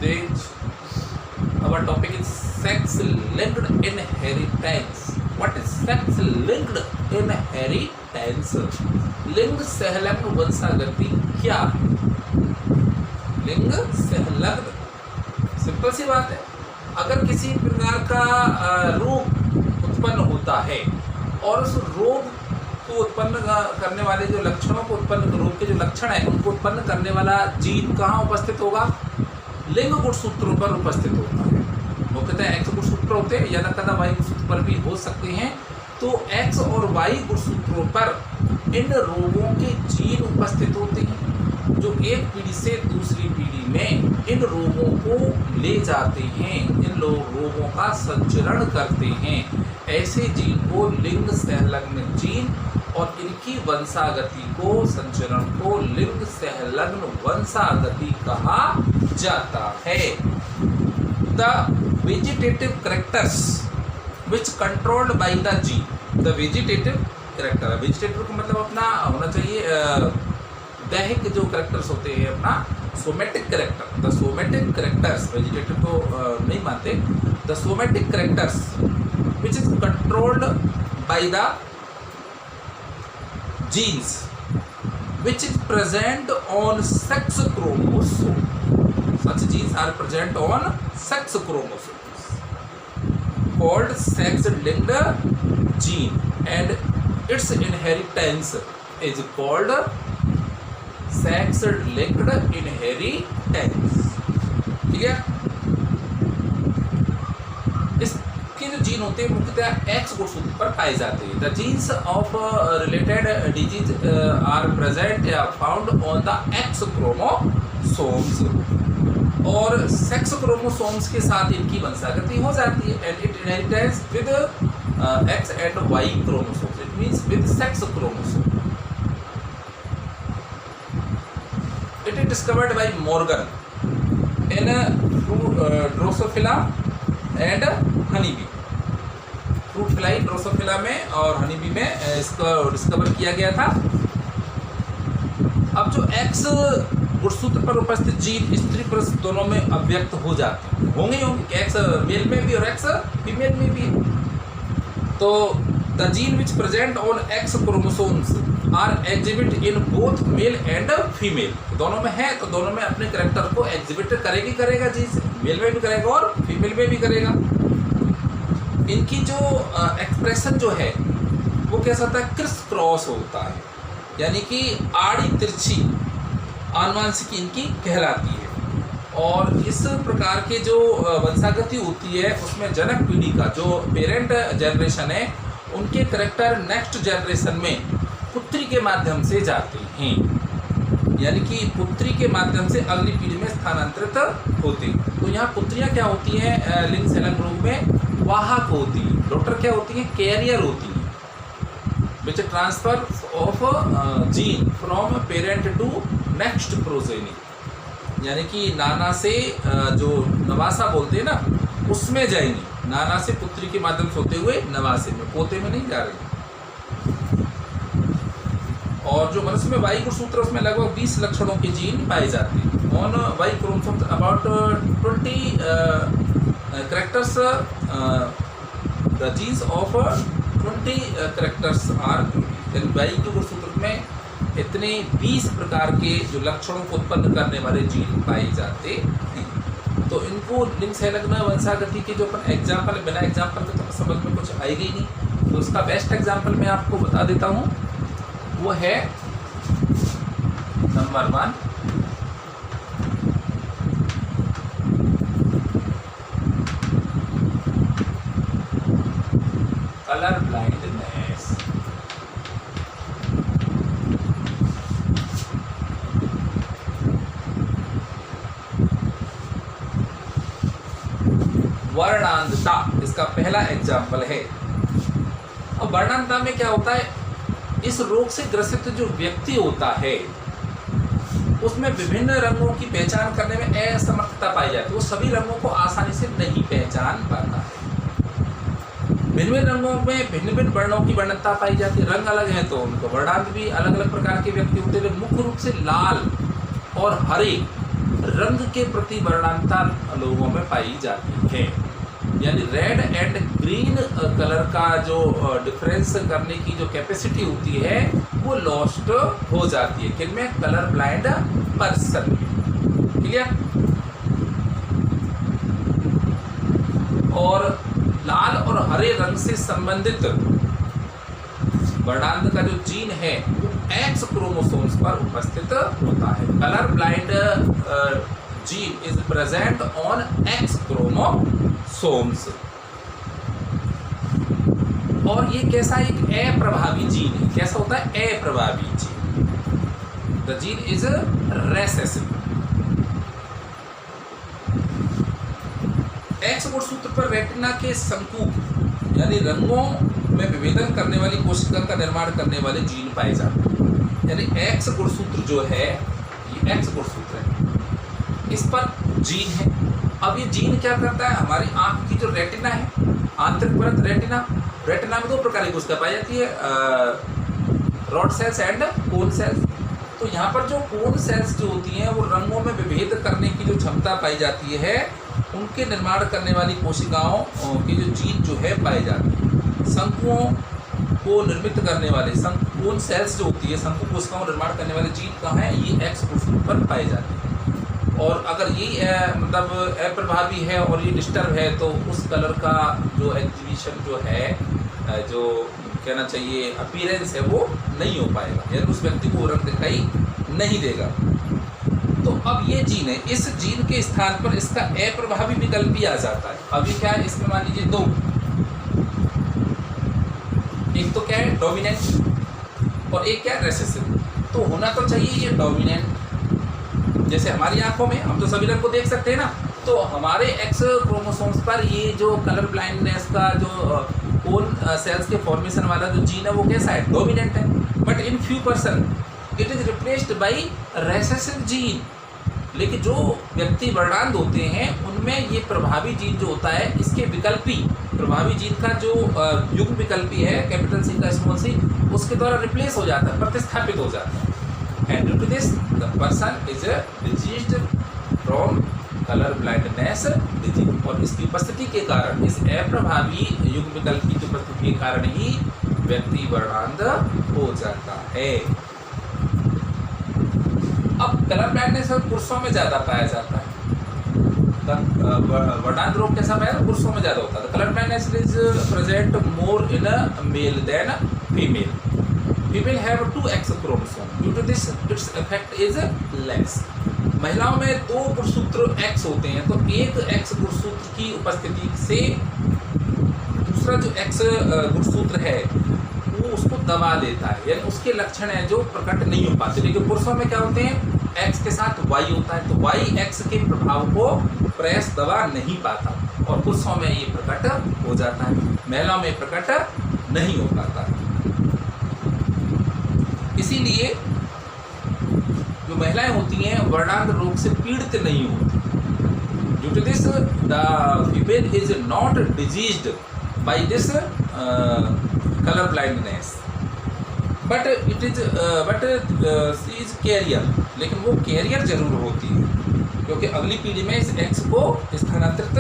stage. Our topic is sex-linked inheritance. What is sex-linked inheritance? लिंग सहलग्न वंशागति क्या है? लिंग सहलग्न, सिंपल सी बात है। अगर किसी प्रकार का रोग उत्पन्न होता है और उस रोग को उत्पन्न करने वाले जो लक्षणों को उत्पन्न, रोग के जो लक्षण है उनको उत्पन्न करने वाला जीन कहाँ उपस्थित होगा? लिंग गुणसूत्रों पर उपस्थित होता है। मुख्यतः एक्स गुणसूत्र होते हैं, ज्यादा कदा वाई गुणसूत्र पर भी हो सकते हैं। तो एक्स और वाई गुणसूत्रों पर इन रोगों के जीन उपस्थित होते हैं जो एक पीढ़ी से दूसरी पीढ़ी में इन रोगों को ले जाते हैं, इन रोगों का संचरण करते हैं। ऐसे जीन को लिंग सहलग्न जीन और इनकी वंशागति को, संचरण को लिंग सहलग्न वंशागति कहा जाता है। The vegetative characters which controlled by the gene. The vegetative character, vegetative को मतलब अपना होना चाहिए दैहिक जो कैरेक्टर्स होते हैं, अपना somatic character. The somatic characters, vegetative को नहीं मानते। The somatic characters which is controlled by the genes which is present on sex chromosome. Such genes are present on sex chromosomes called sex-linked gene, and its inheritance is called sex-linked inheritance. ठीक है? इसके जो gene होते हैं मुख्यतः x गुणसूत्र पर पाए जाते हैं। The genes of related disease are present या found on the X chromosomes, और सेक्स क्रोमोसोम्स के साथ इनकी वंशागति हो जाती है। And it inheritance with X and Y chromosomes, it means with sex chromosome. It is discovered by Morgan in Drosophila and honeybee. Fruit fly Drosophila में और हनीबी में इसको डिस्कवर किया गया था। अब जो एक्स गुणसूत्र पर उपस्थित जीन स्त्री पुरुष दोनों में अव्यक्त हो जाते हैं, होंगे एक्स मेल में भी और एक्स फीमेल में भी। तो the gene which present on X chromosomes are exhibit in both male and female. दोनों में है तो दोनों में अपने कैरेक्टर को एग्जिबिट करेगा जीन, मेल में भी करेगा और फीमेल में भी करेगा। इनकी जो एक्सप्रेशन जो है वो कैसा होता है? क्रिस क्रॉस होता है, यानी कि आड़ी तिरछी आनुवंशिकी इनकी कहलाती है। और इस प्रकार के जो वंशागति होती है उसमें जनक पीढ़ी का जो पेरेंट जनरेशन है उनके कैरेक्टर नेक्स्ट जनरेशन में पुत्री के माध्यम से जाते हैं, यानी कि पुत्री के माध्यम से अगली पीढ़ी में स्थानांतरित होते हैं। तो यहाँ पुत्रियाँ क्या होती हैं लिंग सहलग्न रोग में? वाहक होती है। डॉक्टर क्या होती है? कैरियर होती है, which transfer of gene from parent to next progeny, यानी कि नाना से जो नवासा बोलते हैं ना उसमें जाएंगी, नाना से पुत्री के माध्यम से होते हुए नवासे में, पोते में नहीं जा रही। और जो मनुष्य में वाई गुणसूत्र उसमें लगभग 20 लक्षणों के जीन पाए जाते हैं। On Y chromosomes about 20 characters, the genes of 20 characters are, Y के गुणसूत्र में इतने 20 प्रकार के जो लक्षणों को उत्पन्न करने वाले जीन पाए जाते हैं। तो इनको लिंग सहलग्न वंशागति के जो अपन एग्जाम्पल, बिना एग्जाम्पल के तो समझ में कुछ आएगी नहीं। तो उसका बेस्ट एग्जाम्पल मैं आपको बता देता हूँ, वो है नंबर 1 कलर ब्लाइंडनेस। वर्णांधता इसका पहला एग्जाम्पल है। अब वर्णांधता में क्या होता है? इस रोग से ग्रसित जो व्यक्ति होता है उसमें विभिन्न रंगों की पहचान करने में असमर्थता पाई जाती है। वो सभी रंगों को आसानी से नहीं पहचान पाता है। भिन्न भिन्न रंगों में भिन्न भिन्न वर्णों की वर्णता पाई जाती है। रंग अलग है तो उनको वर्णांत भी अलग अलग प्रकार के व्यक्ति होते हैं। मुख्य रूप से लाल और हरे रंग के प्रति वर्णांता लोगों में पाई जाती है। यानी रेड एंड ग्रीन कलर का जो डिफरेंस करने की जो कैपेसिटी होती है वो लॉस्ट हो जाती है। किनमें? Colour blind person. क्लियर? और लाल और हरे रंग से संबंधित वर्णांत का जो जीन है वो एक्स क्रोमोसोम्स पर उपस्थित होता है। Colour blind gene is present on X chromosomes. और ये कैसा एक अप्रभावी जीन है। कैसा होता है? अप्रभावी gene. The gene is recessive. X गुणसूत्र पर रेटिना के शंकु यानी रंगों में विभेदन करने वाली कोशिका का निर्माण करने वाले जीन पाए जाते हैं। यानी एक्स गुणसूत्र जो है, ये एक्स गुणसूत्र है, इस पर जीन है। अब ये जीन क्या करता है? हमारी आंख की जो रेटिना है, आंतरिक परत रेटिना, रेटिना में दो प्रकार की कोशिका पाई जाती है, rod sales and cone cells. तो यहाँ पर जो कोन सेल्स जो होती हैं वो रंगों में विभेद करने की जो क्षमता पाई जाती है, उनके निर्माण करने वाली कोशिकाओं की जो जीन जो है पाए जाते हैं। शंकुओं को निर्मित करने वाले कोन सेल्स जो होती है, शंकु कोशिकाओं निर्माण करने वाले जीन कहाँ है? ये एक्स गुणसूत्र पर पाए जाते हैं। और अगर ये मतलब अप्रभावी है और ये डिस्टर्ब है तो उस कलर का जो एग्जीबिशन जो है, जो कहना चाहिए अपीयरेंस है, वो नहीं हो पाएगा, यानी उस व्यक्ति को रंग दिखाई नहीं देगा। तो अब ये जीन है, इस जीन के स्थान पर इसका अप्रभावी विकल्प भी आ जाता है। अभी क्या है? इसमें मान लीजिए दो, एक तो क्या है? डोमिनेंट और एक क्या है? रेसेसिव। तो होना तो चाहिए ये डोमिनेंट। जैसे हमारी आंखों में हम तो सभी रंग को देख सकते हैं ना, तो हमारे एक्स क्रोमोसोम्स पर ये जो कलर ब्लाइंडनेस का जो कोन सेल्स के फॉर्मेशन वाला जो जीन है वो कैसा है? डोमिनेंट है। But in few person it is replaced by recessive gene. लेकिन जो व्यक्ति वर्णांध होते हैं उनमें ये प्रभावी जीन जो होता है, इसके विकल्पी प्रभावी जीन का जो युग्म विकल्पी है, कैपिटल सी का स्मॉल सी, उसके द्वारा रिप्लेस हो जाता है, प्रतिस्थापित हो जाता है। And due to this the person is diseased from colour blindness disease. और इसकी उपस्थिति के कारण, इस अप्रभावी युग्म विकल्प की उपस्थिति के कारण ही व्यक्ति वर्णांध हो जाता है। अब कलर ब्लाइंडनेस पुरुषों में ज़्यादा पाया जाता है। वर्णांध रोग कैसा पाया? पुरुषों में ज़्यादा होता है। Colour blindness is present more in a male than female. Female have 2 X chromosome, due to this its effect is less. महिलाओं में 2 गुणसूत्र एक्स होते हैं, तो एक एक्स गुणसूत्र की उपस्थिति से दूसरा जो एक्स गुणसूत्र है वो उसको दबा देता है, यानी उसके लक्षण हैं जो प्रकट नहीं हो पाते। लेकिन पुरुषों में क्या होते हैं? एक्स के साथ वाई होता है, तो वाई एक्स के प्रभाव को प्रेस दबा नहीं पाता, और पुरुषों में ये प्रकट हो जाता है, महिलाओं में प्रकट नहीं हो पाता। इसीलिए जो महिलाएं होती हैं वर्णांध रोग से पीड़ित नहीं होती। Due to this the female is not diseased by this colour blindness, but it is she is carrier. लेकिन वो कैरियर जरूर होती है, क्योंकि अगली पीढ़ी में इस एक्स को स्थानांतरित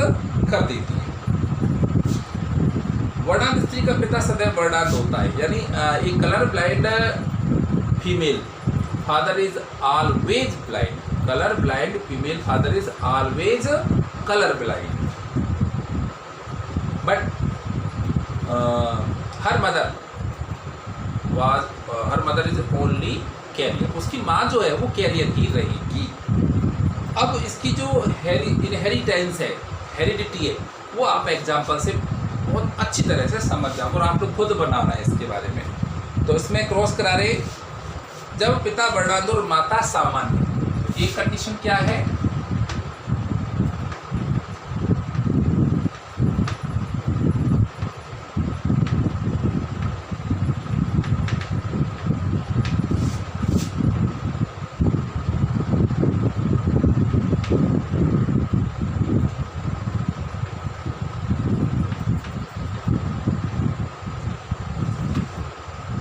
कर देती है। वर्णांध स्त्री का पिता सदैव वर्णांध होता है, यानी एक colour blind female father is always blind. Colour blind female father is always colour blind, but her mother is only carrier. उसकी माँ जो है वो कैरियर ही रहेगी। अब इसकी जो इनहेरिटेंस है, हेरिडिटी है, वो आप एग्जाम्पल से बहुत अच्छी तरह से समझ जाओ, और आप लोग खुद बनाना है इसके बारे में। तो इसमें क्रॉस करा रहे, जब पिता वर्णांध और माता सामान्य, एक कंडीशन क्या है?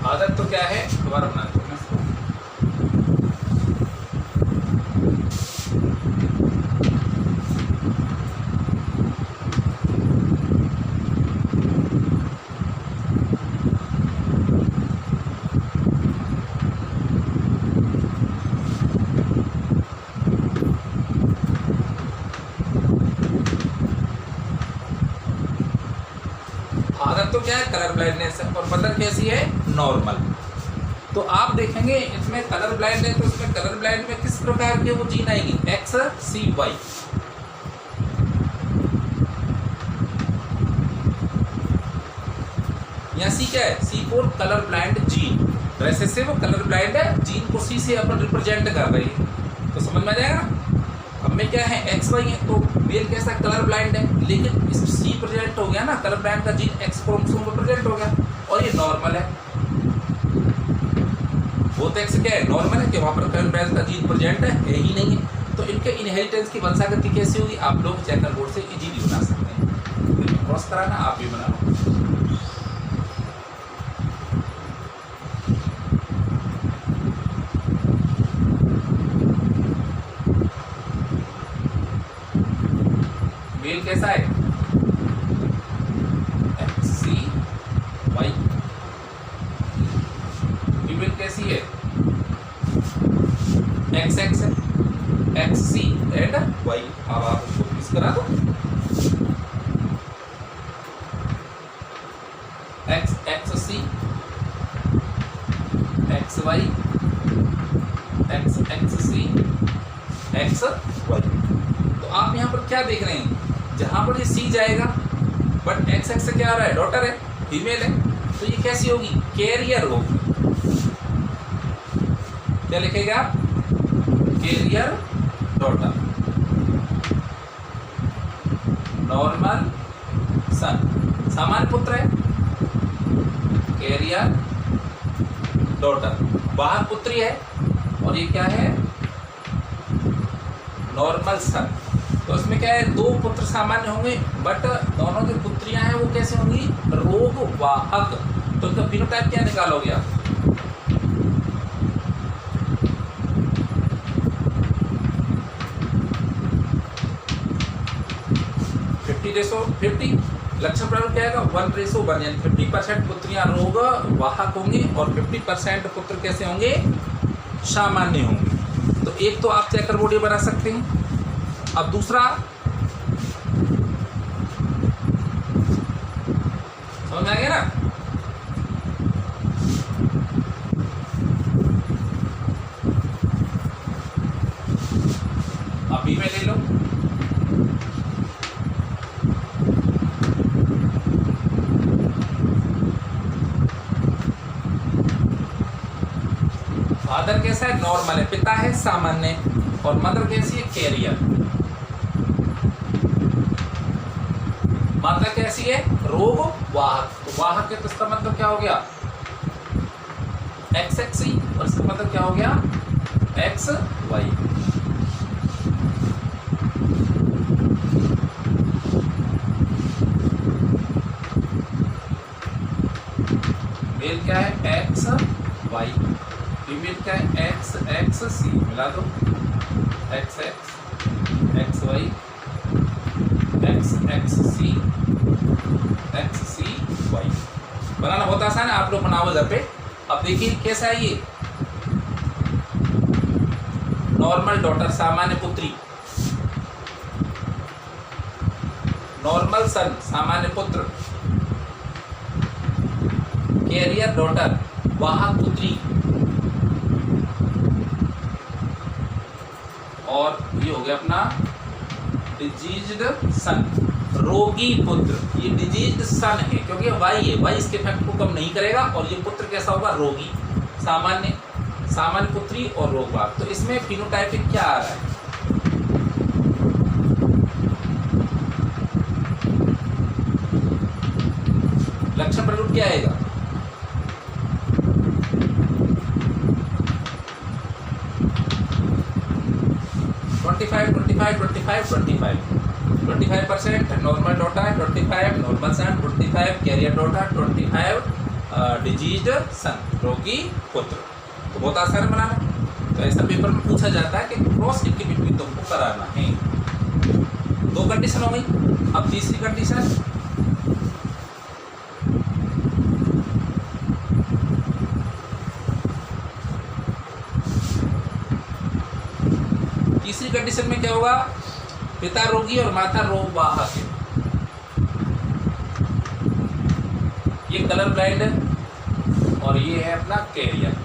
आदत तो क्या है? दोबारा बना दो। क्या है, कलर ब्लाइंडनेस है, और मदर कैसी है, नॉर्मल। तो आप देखेंगे इसमें कलर ब्लाइंड है, तो इसमें कलर ब्लाइंड में किस प्रकार के वो जीन आएगी, XCY। यहाँ C क्या है, C4 कलर ब्लाइंड जीन। तो ऐसे से वो कलर ब्लाइंड है जीन को C से अपन रिप्रेजेंट कर रही है, तो समझ में आ जाएगा ना। अब में क्या है, XY है, तो मेल कैसा कलर ब्लाइंड है, लेकिन इस C प्रेजेंट हो गया ना, कलर ब्लाइंड का जीन X क्रोमोसोम में प्रेजेंट हो गया, और ये नॉर्मल है। वो तो X क्या है, नॉर्मल है, कि वहाँ पर कलर ब्लाइंड का जीन प्रेजेंट है ही नहीं है। तो इनके इनहेरिटेंस की वंशागति कैसी होगी, आप लोग चेकर बोर्ड से इजीली बना सकते हैं। क्रॉस कराना आप भी बना लो। मेल कैसा है, XCY। फीमेल कैसी है, XX है, XC एंड Y। अब आप उसको मिस करा दो, XXC, XY, XXC, XY। तो आप यहाँ पर क्या देख रहे हैं, जहां पर ये C जाएगा, बट XX से क्या आ रहा है, डॉटर है, फीमेल है, तो ये कैसी होगी, कैरियर होगी। क्या लिखेगा आप, कैरियर डॉटर, नॉर्मल सन, सामान्य पुत्र है, कैरियर डॉटर, वाहक पुत्री है, और ये क्या है, नॉर्मल सन। तो इसमें क्या है, दो पुत्र सामान्य होंगे, बट दोनों जो पुत्रियां हैं वो कैसे होंगी, रोग वाहक। तो इनका फिनोटाइप क्या निकालोगे आप, लक्षण प्रयोग क्या आएगा, 1:1, यानी 50% पुत्रियां रोग वाहक होंगी और 50% पुत्र कैसे होंगे, सामान्य होंगे। तो एक तो आप चेकर बोर्ड बना सकते हैं। अब दूसरा, समझ में आ गया ना, अभी में ले लो, फादर कैसा है, नॉर्मल है, पिता है सामान्य, और मदर कैसी है, कैरियर। माता कैसी है, रोग वाहक। तो वाहक है तो इसका मतलब क्या हो गया, XXC, और इसका मतलब क्या हो गया, XY। मेल क्या है, XY, फीमेल क्या है, XXC। मिला दो, XX, XY, XXC, XCY। बनाना बहुत आसान है, आप लोग बनाओ घर पे। अब देखिए कैसा है ये, नॉर्मल डॉटर, सामान्य पुत्री, नॉर्मल सन, सामान्य पुत्र, कैरियर डॉटर, वाहक पुत्री, और ये हो गया अपना डिजीज्ड सन, रोगी पुत्र। ये डिजीज्ड सन है क्योंकि वाई है, वाई इसके इफेक्ट को कम नहीं करेगा, और ये पुत्र कैसा होगा, रोगी, सामान्य, सामान्य पुत्री और रोगवाहक। तो इसमें फिनोटाइपिक क्या आ रहा है, लक्षण प्रयोग क्या आएगा, 25% normal daughter, 25 normal son, 25 carrier daughter, 25 diseased son, रोगी पुत्र। तो बहुत आसान बनाना। तो ऐसा पेपर में पूछा जाता है कि क्रॉस लिंक के बिटवीन तुमको कराना है। दो कंडीशन हो गई, अब तीसरी कंडीशन, तीसरी कंडीशन में क्या होगा, पिता रोगी और माता रोगवाहक है। ये कलर ब्लाइंड है और ये है अपना कैरियर।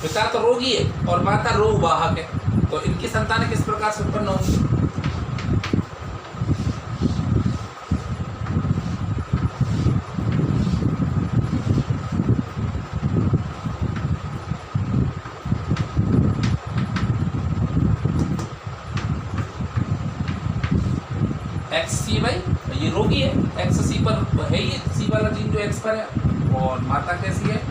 पिता तो रोगी है और माता रोग वाहक है, तो इनकी संतानें किस प्रकार से उत्पन्न होंगी? एक्स सी भाई, ये रोगी है, एक्स सी पर है, ये सी वाला जीन जो एक्स पर है, और माता कैसी है?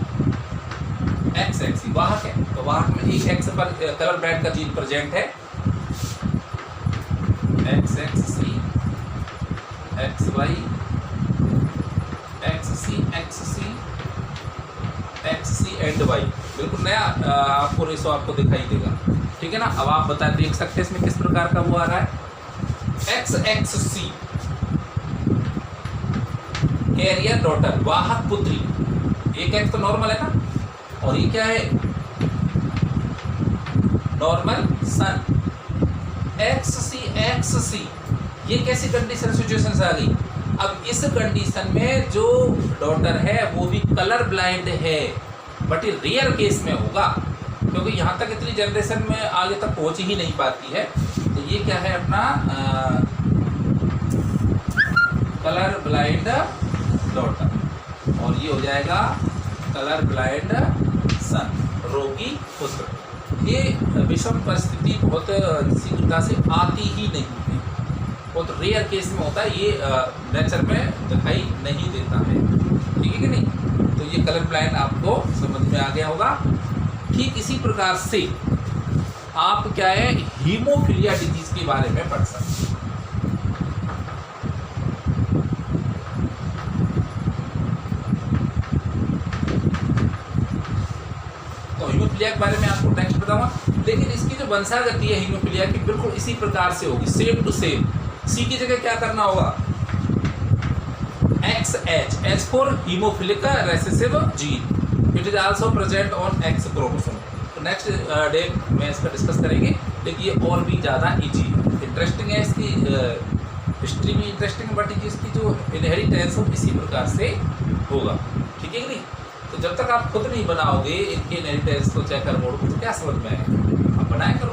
एक्स एक्स वाहक है, तो वाहक में एक एक्स पर कलर ब्लाइंड का जीन प्रेजेंट है। X X C X Y X C X C X C and Y, बिल्कुल नया आपको रेशो आपको दिखाई देगा, ठीक है ना। अब आप बता देख सकते हैं इसमें किस प्रकार का वो आ रहा है। एक्स एक्स सी कैरियर डॉटर, वाहक पुत्री, एक एक्स तो नॉर्मल है ना, और ये क्या है? नॉर्मल सन। एक्स सी ये कैसी कंडीशन सिचुएशन आ गई? अब इस कंडीशन में जो डॉटर है वो भी कलर ब्लाइंड है, बट ये रेयर केस में होगा, क्योंकि यहाँ तक इतनी जनरेशन में आगे तक पहुंच ही नहीं पाती है। तो ये क्या है अपना कलर ब्लाइंड डॉटर, और ये हो जाएगा कलर ब्लाइंड सन, रोगी पुत्र। ये विषम परिस्थिति बहुत शीघ्रता से आती ही नहीं है, बहुत रेयर केस में होता है, ये नेचर में दिखाई नहीं देता है, ठीक है कि नहीं। तो ये कलर ब्लाइंड आपको समझ में आ गया होगा। ठीक इसी प्रकार से आप क्या है हीमोफीलिया डिजीज के बारे में पढ़ सकते हैं। तो हीमोफीलिया के बारे में आपको नेक्स्ट बताऊंगा, लेकिन इसकी जो वंशागति है हीमोफीलिया की बिल्कुल इसी प्रकार से होगी, सेम टू सेम। सी की जगह क्या करना होगा? X H, H for haemophilic recessive gene, it is also present on X chromosome. Next day में इसका डिस्कस करेंगे, लेकिन ये और भी ज़्यादा इजी इंटरेस्टिंग है, इसकी हिस्ट्री भी इंटरेस्टिंग है, बट इसकी जो इनहेरिटेंस हो इसी प्रकार से होगा, ठीक है कि नहीं। तो जब तक आप खुद नहीं बनाओगे इनके इनहेरिटेंस को चेकर बोर्ड को, तो क्या समझ में आएगा? आप बनाया करो।